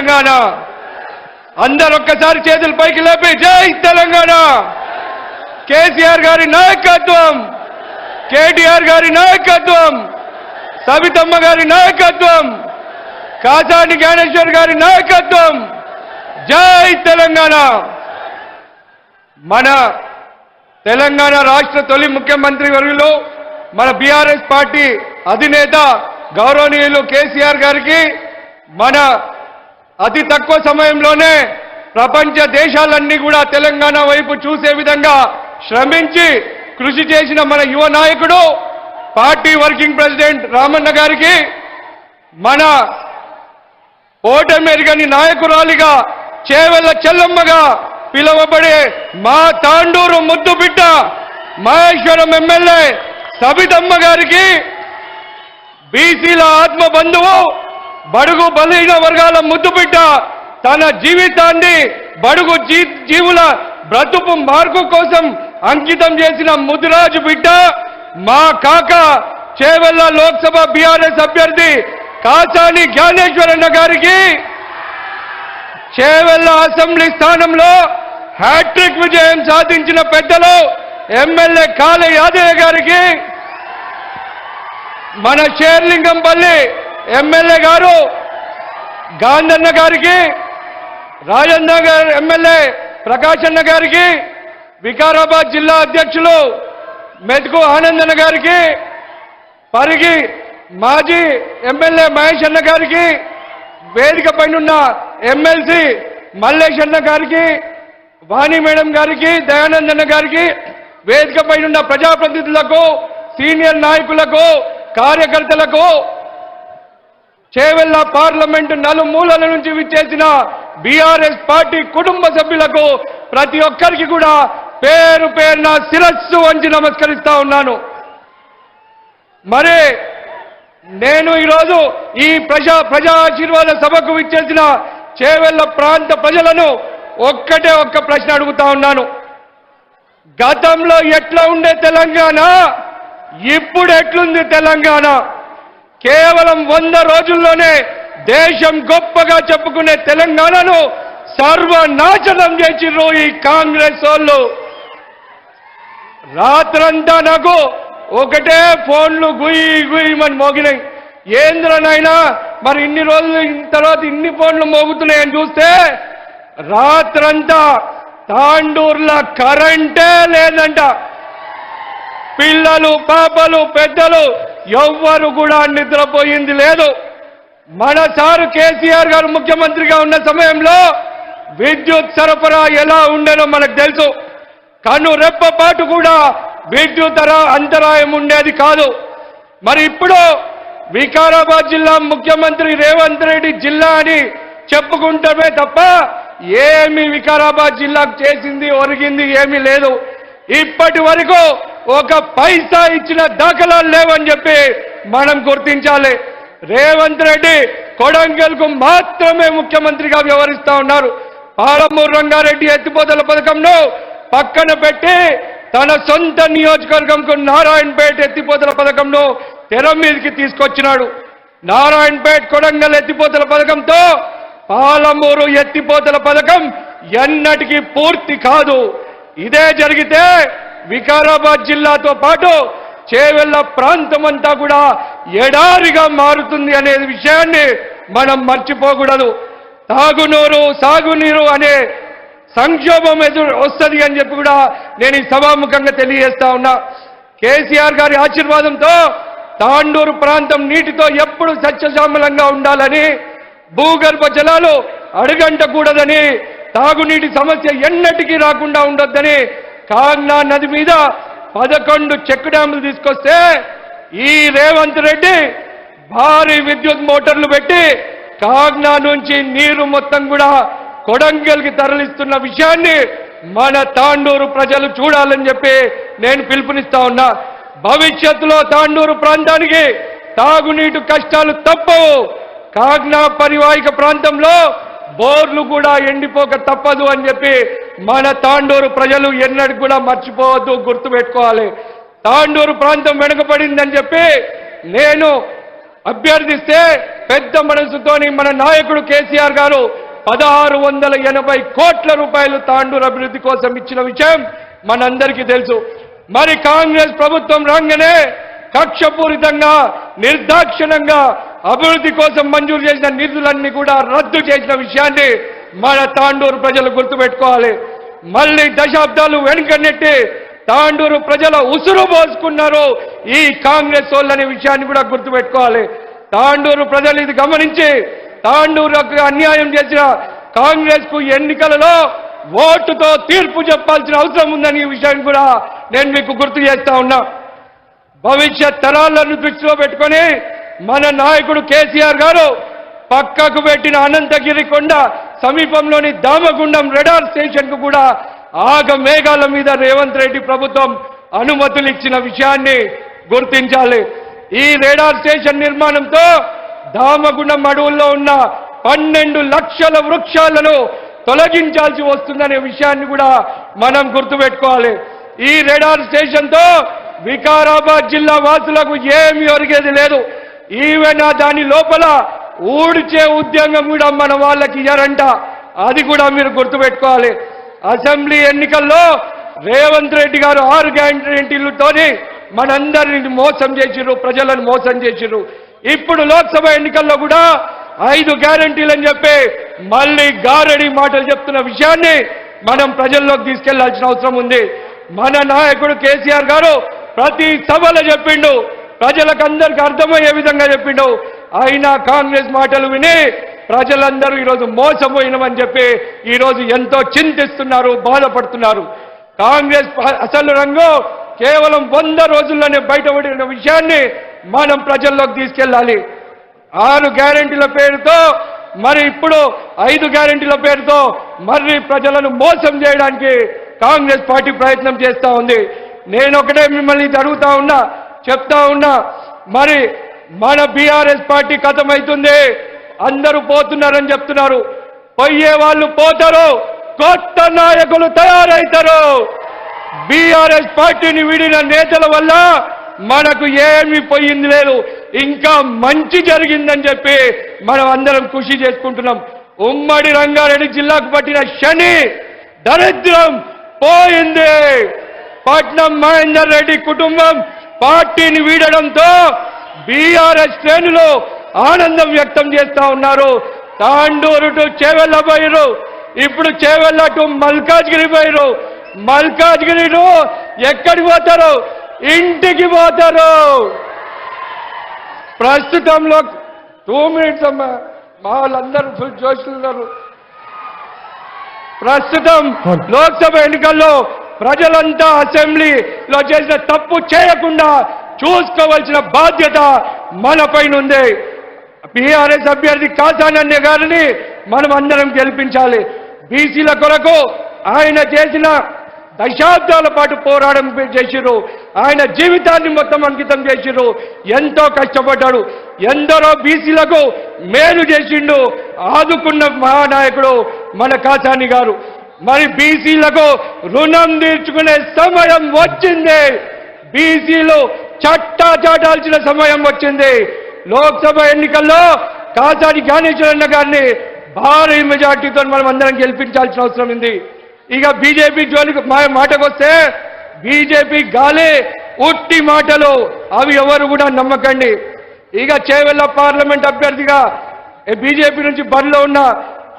తెలంగాణ. అందరూ ఒక్కసారి చేతులు పైకి లేపి జై తెలంగాణ. కేసీఆర్ గారి నాయకత్వం, కేటీఆర్ గారి నాయకత్వం, సవితమ్మ గారి నాయకత్వం, కాసాని జ్ఞానేశ్వర్ గారి నాయకత్వం. జై తెలంగాణ. మన తెలంగాణ రాష్ట్ర తొలి ముఖ్యమంత్రి వర్యులు, మన బీఆర్ఎస్ పార్టీ అధినేత గౌరవనీయులు కేసీఆర్ గారికి మన అతి తక్కువ సమయంలోనే ప్రపంచ దేశాలన్నీ కూడా తెలంగాణ వైపు చూసే విధంగా శ్రమించి కృషి చేసిన మన యువ నాయకుడు, పార్టీ వర్కింగ్ ప్రెసిడెంట్ రామన్న గారికి, మన ఓటమెరుగని నాయకురాలిగా చేవెళ్ల చెల్లమ్మగా పిలువబడే మా తాండూరు ముద్దు బిడ్డ మహేశ్వరం ఎమ్మెల్యే సబితమ్మ గారికి, బీసీల ఆత్మ బంధువు, బడుగు బలహీన వర్గాల ముద్దు బిడ్డ, తన జీవితాన్ని బడుగు జీవుల బ్రతుకు మార్పు కోసం అంకితం చేసిన ముదిరాజు బిడ్డ మా కాక చేవెళ్ల లోక్సభ బీఆర్ఎస్ అభ్యర్థి కాసాని జ్ఞానేశ్వరన్న గారికి, చేవెళ్ల అసెంబ్లీ స్థానంలో హ్యాట్రిక్ విజయం సాధించిన పెద్దలు ఎమ్మెల్యే కాళ యాదయ్య గారికి, మన షేర్లింగంపల్లి ఎమ్మెల్యే గారు గాంధన్న గారికి, రాజన్న గారు ఎమ్మెల్యే ప్రకాశన్న గారికి, వికారాబాద్ జిల్లా అధ్యక్షులు మెతుకు ఆనందన్న గారికి, పరిగి మాజీ ఎమ్మెల్యే మహేష్ అన్న గారికి, వేదిక పైన ఎమ్మెల్సీ మల్లేష్ అన్న గారికి, వాణి మేడం గారికి, దయానందన్న గారికి, వేదిక పైన ప్రజాప్రతినిధులకు, సీనియర్ నాయకులకు, కార్యకర్తలకు, చేవెళ్ల పార్లమెంటు నలుమూలల నుంచి విచ్చేసిన బీఆర్ఎస్ పార్టీ కుటుంబ సభ్యులకు ప్రతి ఒక్కరికి కూడా పేరు పేరున శిరస్సు వంచి నమస్కరిస్తా ఉన్నాను. మరి నేను ఈరోజు ఈ ప్రజా ఆశీర్వాద సభకు విచ్చేసిన చేవెళ్ల ప్రాంత ప్రజలను ఒక్క ప్రశ్న అడుగుతా ఉన్నాను. గతంలో ఎట్లా ఉండే తెలంగాణ, ఇప్పుడు ఎట్లుంది తెలంగాణ? కేవలం 100 రోజుల్లోనే దేశం గొప్పగా చెప్పుకునే తెలంగాణను సర్వనాశనం చేసిర్రు ఈ కాంగ్రెస్ వాళ్ళు. రాత్రంతా నాకు ఒకటే ఫోన్లు గుయి గుయ్యమని మోగినాయి. ఏంద్రనైనా మరి ఇన్ని రోజులు తర్వాత ఇన్ని ఫోన్లు మోగుతున్నాయని చూస్తే రాత్రంతా తాండూర్ల కరెంటే లేదంట. పిల్లలు, పాపలు, పెద్దలు ఎవ్వరు కూడా నిద్రపోయింది లేదు. మన సారు కేసీఆర్ గారు ముఖ్యమంత్రిగా ఉన్న సమయంలో విద్యుత్ సరఫరా ఎలా ఉండేనో మనకు తెలుసు. కన్ను రెప్పపాటు కూడా విద్యుత్ అంతరాయం ఉండేది కాదు. మరి ఇప్పుడు వికారాబాద్ జిల్లా ముఖ్యమంత్రి రేవంత్ రెడ్డి జిల్లా అని చెప్పుకుంటమే తప్ప ఏమి వికారాబాద్ జిల్లాకు చేసింది ఒరిగింది ఏమీ లేదు. ఇప్పటి వరకు ఒక పైసా ఇచ్చిన దాఖలాలు లేవని చెప్పి మనం గుర్తించాలి. రేవంత్ రెడ్డి కొడంగల్కు మాత్రమే ముఖ్యమంత్రిగా వ్యవహరిస్తా ఉన్నారు. పాలమూరు రంగారెడ్డి ఎత్తిపోతల పథకంను పక్కన పెట్టి తన సొంత నియోజకవర్గంకు నారాయణపేట ఎత్తిపోతల పథకంను తెర మీదకి తీసుకొచ్చినాడు. నారాయణపేట కొడంగల్ ఎత్తిపోతల పథకంతో పాలమూరు ఎత్తిపోతల పథకం ఎన్నటికీ పూర్తి కాదు. ఇదే జరిగితే వికారాబాద్ జిల్లాతో పాటు చేవెళ్ల ప్రాంతం అంతా కూడా ఎడారిగా మారుతుంది అనే విషయాన్ని మనం మర్చిపోకూడదు. తాగునూరు, సాగునీరు అనే సంక్షోభం వస్తుంది అని చెప్పి కూడా నేను ఈ సభాముఖంగా తెలియజేస్తా ఉన్నా. కేసీఆర్ గారి ఆశీర్వాదంతో తాండూరు ప్రాంతం నీటితో ఎప్పుడు సస్యశ్యామలంగా ఉండాలని, భూగర్భ జలాలు అడుగంటకూడదని, తాగునీటి సమస్య ఎన్నటికీ రాకుండా ఉండొద్దని కాగ్నా నది మీద 11 చెక్ డ్యాములు తీసుకొస్తే ఈ రేవంత్ రెడ్డి భారీ విద్యుత్ మోటార్లు పెట్టి కాగ్నా నుంచి నీరు మొత్తం కూడా కొడంగల్కి తరలిస్తున్న విషయాన్ని మన తాండూరు ప్రజలు చూడాలని చెప్పి నేను పిలుపునిస్తా ఉన్నా. భవిష్యత్తులో తాండూరు ప్రాంతానికి తాగునీటి కష్టాలు తప్పవు. కాగ్నా పరివాహిక ప్రాంతంలో బోర్లు కూడా ఎండిపోక తప్పదు అని చెప్పి మన తాండూరు ప్రజలు ఎన్నడూ కూడా మర్చిపోవద్దు, గుర్తుపెట్టుకోవాలి. తాండూరు ప్రాంతం వెనుకబడిందని చెప్పి నేను అభ్యర్థిస్తే పెద్ద మనసుతోని మన నాయకుడు కేసీఆర్ గారు 1680 కోట్ల రూపాయలు తాండూరు అభివృద్ధి కోసం ఇచ్చిన విషయం మనందరికీ తెలుసు. మరి కాంగ్రెస్ ప్రభుత్వం రాగానే కక్షపూరితంగా నిర్దాక్షిణ్యంగా అభివృద్ధి కోసం మంజూరు చేసిన నిధులన్నీ కూడా రద్దు చేసిన విషయాన్ని మన తాండూరు ప్రజలు గుర్తుపెట్టుకోవాలి. మళ్ళీ దశాబ్దాలు వెనుకనెట్టి తాండూరు ప్రజల ఉసురు పోసుకున్నారు ఈ కాంగ్రెస్ వాళ్ళనే విషయాన్ని కూడా గుర్తుపెట్టుకోవాలి. తాండూరు ప్రజలు ఇది గమనించి తాండూరుకు అన్యాయం చేసిన కాంగ్రెస్ కు ఎన్నికలలో ఓటుతో తీర్పు చెప్పాల్సిన అవసరం ఉందని ఈ విషయాన్ని కూడా నేను మీకు గుర్తు చేస్తా ఉన్నా. భవిష్యత్ తరాలను దృష్టిలో పెట్టుకొని మన నాయకుడు కేసీఆర్ గారు పక్కకు పెట్టిన అనంతగిరి కొండ సమీపంలోని దామగుండం రెడార్ స్టేషన్ కు కూడా ఆగమేఘాల మీద రేవంత్ రెడ్డి ప్రభుత్వం అనుమతులు ఇచ్చిన విషయాన్ని గుర్తించాలి. ఈ రేడార్ స్టేషన్ నిర్మాణంతో దామగుండం అడవుల్లో ఉన్న 12 లక్షల వృక్షాలను తొలగించాల్సి వస్తుందనే విషయాన్ని కూడా మనం గుర్తుపెట్టుకోవాలి. ఈ రేడార్ స్టేషన్తో వికారాబాద్ జిల్లా వాసులకు ఏమీ ఒరిగేది లేదు. ఈవెన్ దాని లోపల ఊడ్చే ఉద్యోగం కూడా మన వాళ్ళకి ఇయ్యారంట. అది కూడా మీరు గుర్తుపెట్టుకోవాలి. అసెంబ్లీ ఎన్నికల్లో రేవంత్ రెడ్డి గారు 6 గ్యారెంటీలతోని మనందరిని మోసం చేసిర్రు, ప్రజలను మోసం చేసిర్రు. ఇప్పుడు లోక్సభ ఎన్నికల్లో కూడా 5 గ్యారెంటీలు అని చెప్పి మళ్ళీ గారడి మాటలు చెప్తున్న విషయాన్ని మనం ప్రజల్లోకి తీసుకెళ్లాల్సిన అవసరం ఉంది. మన నాయకుడు కేసీఆర్ గారు ప్రతి సభలో చెప్పిండు, ప్రజలకు అందరికీ అర్థమయ్యే విధంగా చెప్పిండు. అయినా కాంగ్రెస్ మాటలు విని ప్రజలందరూ ఈరోజు మోసపోయినామని చెప్పి ఈరోజు ఎంతో చింతిస్తున్నారు, బాధపడుతున్నారు. కాంగ్రెస్ అసలు రంగు కేవలం 100 రోజుల్లోనే బయటపడిన విషయాన్ని మనం ప్రజల్లోకి తీసుకెళ్ళాలి. 6 గ్యారెంటీల పేరుతో మరి ఇప్పుడు 5 గ్యారెంటీల పేరుతో మరి ప్రజలను మోసం చేయడానికి కాంగ్రెస్ పార్టీ ప్రయత్నం చేస్తూ ఉంది. నేను ఒకటే మిమ్మల్ని అడుగుతా ఉన్నా, చెప్తా ఉన్నా, మరి మన బీఆర్ఎస్ పార్టీ ఖతమైతుంది, అందరూ పోతున్నారని చెప్తున్నారు. పోయే వాళ్ళు పోతారు, కొత్త నాయకులు తయారవుతారు. బీఆర్ఎస్ పార్టీని వీడిన నేతల వల్ల మనకు ఏమీ పోయింది లేదు, ఇంకా మంచి జరిగిందని చెప్పి మనం అందరం ఖుషి చేసుకుంటున్నాం. ఉమ్మడి రంగారెడ్డి జిల్లాకు పట్టిన శని దరిద్రం పోయింది. పట్నం మహేందర్ రెడ్డి కుటుంబం పార్టీని వీడడంతో బీఆర్ఎస్ శ్రేణులు ఆనందం వ్యక్తం చేస్తా ఉన్నారు. తాండూరు టు చేవెళ్ళ పోయిరు, ఇప్పుడు చేవెళ్ళ టు మల్కాజ్గిరి పోయిరు. మల్కాజ్గిరిలో ఎక్కడికి పోతారు? ఇంటికి పోతారు. ప్రస్తుతంలో 2 మినిట్స్ అమ్మా, మా వాళ్ళందరూ ఫుల్ జోష్లున్నారు. ప్రస్తుతం లోక్సభ ఎన్నికల్లో ప్రజలంతా అసెంబ్లీలో చేసిన తప్పు చేయకుండా చూసుకోవాల్సిన బాధ్యత మన పైన ఉంది. బీఆర్ఎస్ అభ్యర్థి కాసానన్య గారిని మనం అందరం గెలిపించాలి. బీసీల కొరకు ఆయన చేసిన దశాబ్దాల పాటు పోరాటం చేసిరు, ఆయన జీవితాన్ని మొత్తం అంకితం చేసిరు, ఎంతో కష్టపడ్డాడు, ఎందరో బీసీలకు మేలు చేసిండు, ఆదుకున్న మహానాయకుడు మన కాసాని గారు. మరి బీసీలకు రుణం తీర్చుకునే సమయం వచ్చింది. బీసీలు చట్టా చాటాల్సిన సమయం వచ్చింది. లోక్సభ ఎన్నికల్లో కాసాని జ్ఞానేశ్వరన్న గారిని భారీ మెజార్టీతో మనం అందరం గెలిపించాల్సిన అవసరం ఉంది. ఇక బీజేపీ జోలికి మాటకు వస్తే బీజేపీ గాలి ఉట్టి మాటలు, అవి ఎవరు కూడా నమ్మకండి. ఇక చేవెళ్ళ పార్లమెంట్ అభ్యర్థిగా బీజేపీ నుంచి బరిలో ఉన్న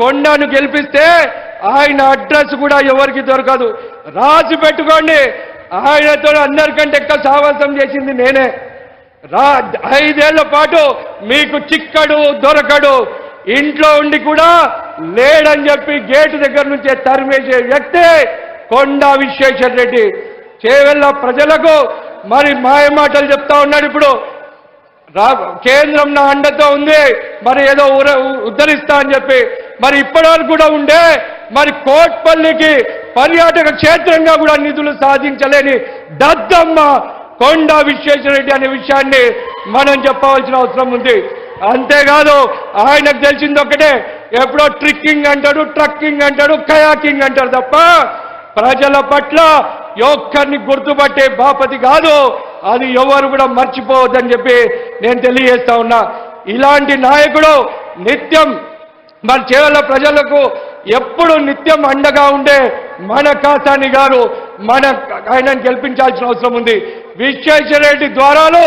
కొండను గెలిపిస్తే ఆయన అడ్రస్ కూడా ఎవరికి దొరకదు, రాసి పెట్టుకోండి. ఆయనతో అందరికంటే ఎక్కువ సావాసం చేసింది నేనే. 5 ఏళ్ల పాటు మీకు చిక్కడు దొరకడు, ఇంట్లో ఉండి కూడా లేడని చెప్పి గేటు దగ్గర నుంచే తరిమేసే వ్యక్తి కొండా విశ్వేశ్వర రెడ్డి. చేవెళ్ళ ప్రజలకు మరి మాయమాటలు చెప్తా ఉన్నాడు. ఇప్పుడు కేంద్రం నా అండతో ఉంది, మరి ఏదో ఉద్ధరిస్తా అని చెప్పి, మరి ఇప్పటివరకు కూడా ఉండే మరి కోట్పల్లికి పర్యాటక క్షేత్రంగా కూడా నిధులు సాధించలేని దద్దమ్మ కొండా విశ్వేశ్వర రెడ్డి అనే విషయాన్ని మనం చెప్పవలసిన అవసరం ఉంది. అంతేకాదు ఆయనకు తెలిసింది ఒకటే, ఎప్పుడో ట్రిక్కింగ్ అంటాడు, ట్రక్కింగ్ అంటాడు, కయాకింగ్ అంటాడు తప్ప ప్రజల పట్ల ఒక్కరిని గుర్తుపట్టే బాపతి కాదు. అది ఎవరు కూడా మర్చిపోవద్దని చెప్పి నేను తెలియజేస్తా ఉన్నా. ఇలాంటి నాయకుడు నిత్యం మన చేవెళ్ల ప్రజలకు ఎప్పుడు నిత్యం అండగా ఉండే మన కాసాని గారు ఆయనను గెలిపించాల్సిన అవసరం ఉంది. విశ్వేశ్వరరెడ్డి ద్వారాలు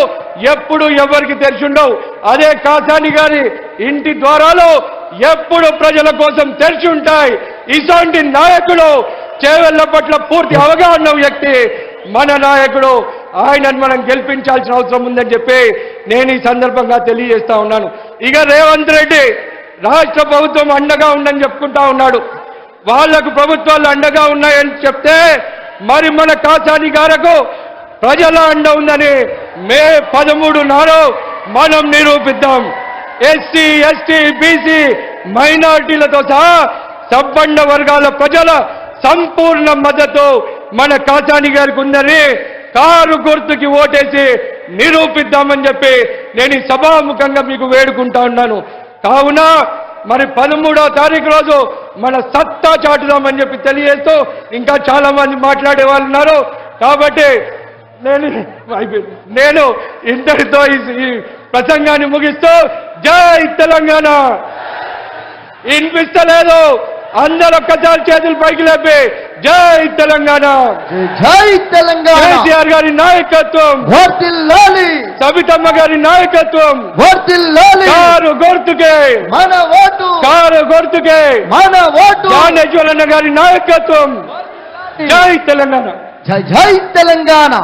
ఎప్పుడు ఎవరికి తెరిచుండవు. అదే కాసాని గారి ఇంటి ద్వారాలు ఎప్పుడు ప్రజల కోసం తెరిచి ఉంటాయి. ఇలాంటి నాయకుడు చేవెళ్ల పట్ల పూర్తి అవగాహన వ్యక్తి మన నాయకుడు. ఆయనను మనం గెలిపించాల్సిన అవసరం ఉందని చెప్పి నేను ఈ సందర్భంగా తెలియజేస్తా ఉన్నాను. ఇక రేవంత్ రెడ్డి రాష్ట్ర ప్రభుత్వం అండగా ఉందని చెప్పుకుంటా ఉన్నాడు. వాళ్లకు ప్రభుత్వాలు అండగా ఉన్నాయని చెప్తే మరి మన కాసాని గారకు ప్రజల అండ ఉందని మే 13 నాడు మనం నిరూపిద్దాం. ఎస్సీ ఎస్టీ బీసీ మైనార్టీలతో సహా సబ్బండ వర్గాల ప్రజల సంపూర్ణ మద్దతు మన కాసాని గారికి ఉందని కారు గుర్తుకి ఓటేసి నిరూపిద్దామని చెప్పి నేను ఈ సభాముఖంగా మీకు వేడుకుంటా ఉన్నాను. కావున మరి 13వ తారీఖు రోజు మన సత్తా చాటుదామని చెప్పి తెలియజేస్తూ ఇంకా చాలా మంది మాట్లాడే వాళ్ళు ఉన్నారు. కాబట్టి నేను ఇంతటితో ఈ ప్రసంగాన్ని ముగిస్తూ జై తెలంగాణ. వినిపిస్తలేదు, అందరూ ఒక్కసారి చేతులు పైకి లేపి జై తెలంగాణ, జై తెలంగాణ. కేసీఆర్ గారి నాయకత్వం వర్ధిల్లాలి, సబితమ్మ గారి నాయకత్వం వర్ధిల్లాలి. కారు గుర్తుకే మన ఓటు, కారు గుర్తుకే మన ఓటు. జ్ఞానేశ్వరన్న గారి నాయకత్వం. జై తెలంగాణ, జై జై తెలంగాణ.